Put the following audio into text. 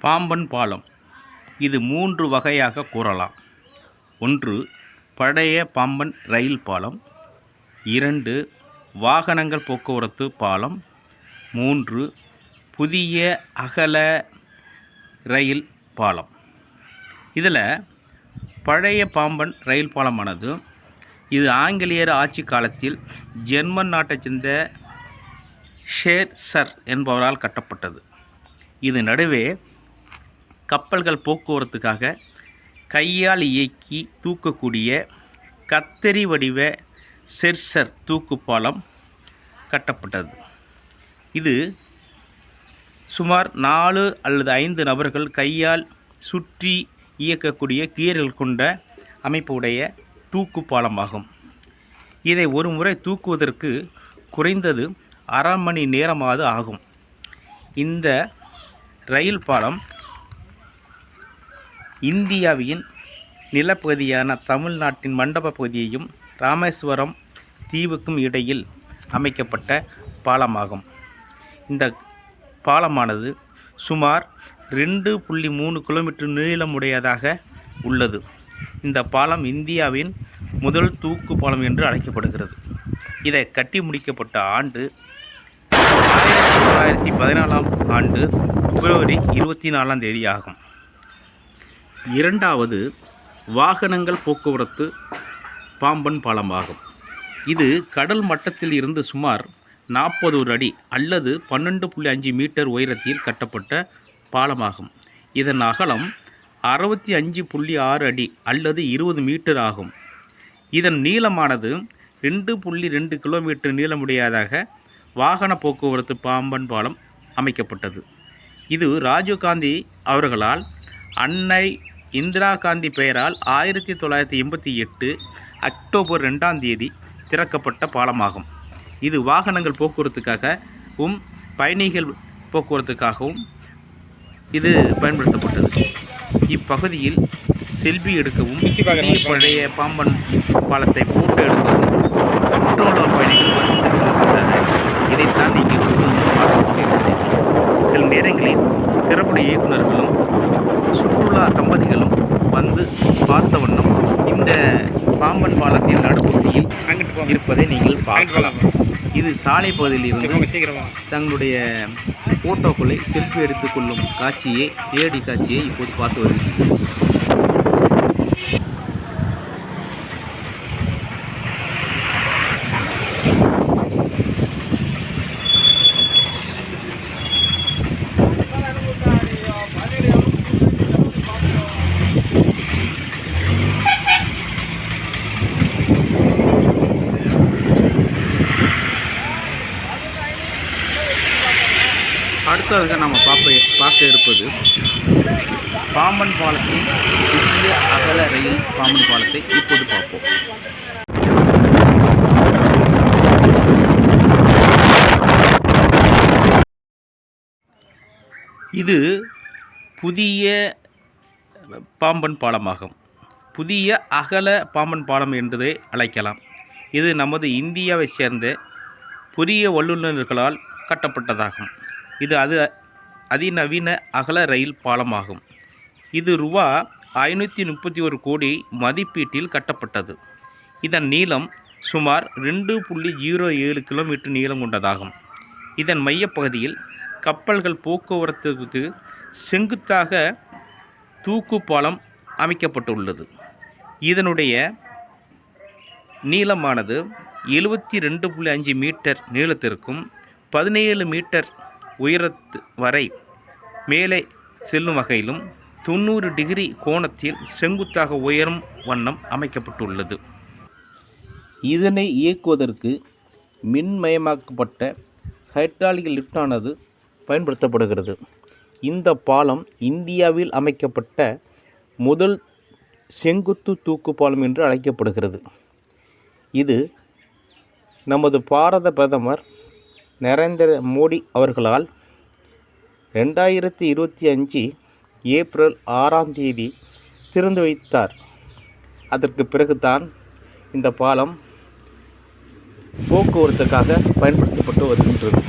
பாம்பன் பாலம் இது 3 வகையாக கூறலாம். 1. பழைய பாம்பன் ரயில் பாலம். 2. வாகனங்கள் போக்குவரத்து பாலம். 3. புதிய அகல ரயில் பாலம். இதில் பழைய பாம்பன் ரயில் பாலமானது இது ஆங்கிலேயர் ஆட்சி காலத்தில் ஜெர்மன் நாட்டைச் சேர்ந்த ஷேர்சர் என்பவரால் கட்டப்பட்டது. இது நடுவே கப்பல்கள் போக்குவரத்துக்காக கையால் இயக்கி தூக்கக்கூடிய கத்தரி வடிவ ஷேர்சர் தூக்கு பாலம் கட்டப்பட்டது. இது சுமார் 4 அல்லது 5 நபர்கள் கையால் சுற்றி இயக்கக்கூடிய கியர்கள் கொண்ட அமைப்புடைய தூக்கு பாலமாகும். இதை ஒரு முறை தூக்குவதற்கு குறைந்தது அரை மணி நேரமாவது ஆகும். இந்த ரயில் பாலம் இந்தியாவின் நிலப்பகுதியான தமிழ்நாட்டின் மண்டப பகுதியையும் ராமேஸ்வரம் தீவுக்கும் இடையில் அமைக்கப்பட்ட பாலமாகும். இந்த பாலமானது சுமார் 2.3 கிலோமீட்டர் நீளமுடையதாக உள்ளது. இந்த பாலம் இந்தியாவின் முதல் தூக்கு பாலம் என்று அழைக்கப்படுகிறது. இதை கட்டி முடிக்கப்பட்ட ஆண்டு 1914ஆம் ஆண்டு பிப்ரவரி 24ஆம் தேதி ஆகும். 2வது வாகனங்கள் போக்குவரத்து பாம்பன் பாலமாகும். இது கடல் மட்டத்தில் இருந்து சுமார் 41 அடி அல்லது 12.5 மீட்டர் உயரத்தில் கட்டப்பட்ட பாலமாகும். இதன் அகலம் 65.6 அடி அல்லது 20 மீட்டர் ஆகும். இதன் நீளமானது 2.2 கிலோமீட்டர் நீளமுடையதாக வாகன போக்குவரத்து பாம்பன் பாலம் அமைக்கப்பட்டது. இது ராஜீவ்காந்தி அவர்களால் அன்னை இந்திரா காந்தி பெயரால் 1988 அக்டோபர் 2ஆம் தேதி திறக்கப்பட்ட பாலமாகும். இது வாகனங்கள் போக்குவரத்துக்காகவும் பயணிகள் போக்குவரத்துக்காகவும் இது பயன்படுத்தப்பட்டது. இப்பகுதியில் செல்ஃபி எடுக்கவும் பழைய பாம்பன் பாலத்தை போட்டோ எடுக்கவும் சுற்றுலா பயணிகள் வந்து செல்கின்றனர். இதைத்தான் நீங்கள் பார்க்கிறீர்கள். சில நேரங்களில் திரைப்பட இயக்குநர்களும் சுற்றுலா தம்பதிகளும் வந்து பார்த்த வண்ணம் இந்த பாம்பன் பாலத்தின் நடுப்பகுதியில் இருப்பதை நீங்கள் பார்க்கலாம். இது சாலை பகுதியில் இருந்து தங்களுடைய போட்டோக்களை செல்ஃபி எடுத்துக்கொள்ளும் காட்சியை நேரடி காட்சியை இப்போது பார்த்து வருகிறீர்கள். அடுத்ததாக நாம் பார்க்க இருப்பது பாம்பன் பாலத்தின் புதிய அகல ரயில் பாம்பன் பாலத்தை இப்போது பார்ப்போம். இது புதிய பாம்பன் பாலமாகும். புதிய அகல பாம்பன் பாலம் என்றதை அழைக்கலாம். இது நமது இந்தியாவை சேர்ந்த புதிய வல்லுநர்களால் கட்டப்பட்டதாகும். இது அதிநவீன அகல ரயில் பாலமாகும். இது ரூபா 531 கோடி மதிப்பீட்டில் கட்டப்பட்டது. இதன் நீளம் சுமார் 2.07 கிலோமீட்டர் நீளம் கொண்டதாகும். இதன் மையப்பகுதியில் கப்பல்கள் போக்குவரத்துக்கு செங்குத்தாக தூக்கு பாலம் அமைக்கப்பட்டுள்ளது. இதனுடைய நீளமானது 72.5 மீட்டர் நீளத்திற்கும் 17 மீட்டர் உயரத்து வரை மேலே செல்லும் வகையிலும் 90 டிகிரி கோணத்தில் செங்குத்தாக உயரும் வண்ணம் அமைக்கப்பட்டுள்ளது. இதனை இயக்குவதற்கு மின்மயமாக்கப்பட்ட ஹைட்ராலிக் லிஃப்டானது பயன்படுத்தப்படுகிறது. இந்த பாலம் இந்தியாவில் அமைக்கப்பட்ட முதல் செங்குத்து தூக்கு பாலம் என்று அழைக்கப்படுகிறது. இது நமது பாரத பிரதமர் நரேந்திர மோடி அவர்களால் 2025 ஏப்ரல் 6ஆம் தேதி திறந்து வைத்தார். அதற்கு பிறகுதான் இந்த பாலம் போக்குவரத்துக்காக பயன்படுத்தப்பட்டு வருகின்றது.